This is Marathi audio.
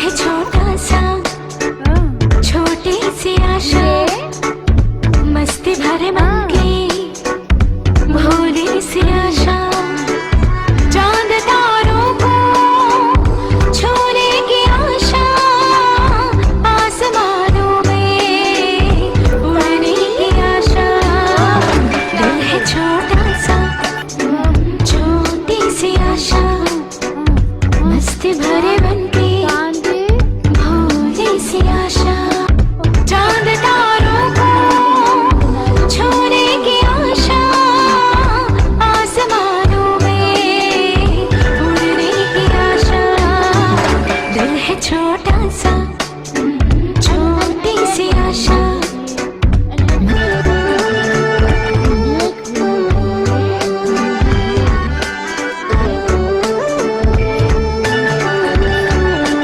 है छोटा सा, छोटी सी आशा, मस्ती भरे मन की भोली सी आशा, चांद तारों को छूने की आशा, आसमानों में उड़ने की आशा। दिल है छोटा सा, छोटी सी आशा, मस्ती भरे मन की भोली सी आशा, चांद तारों को छूने की आशा, आसमानों में उड़ने की आशा। दिल है छोटा सा,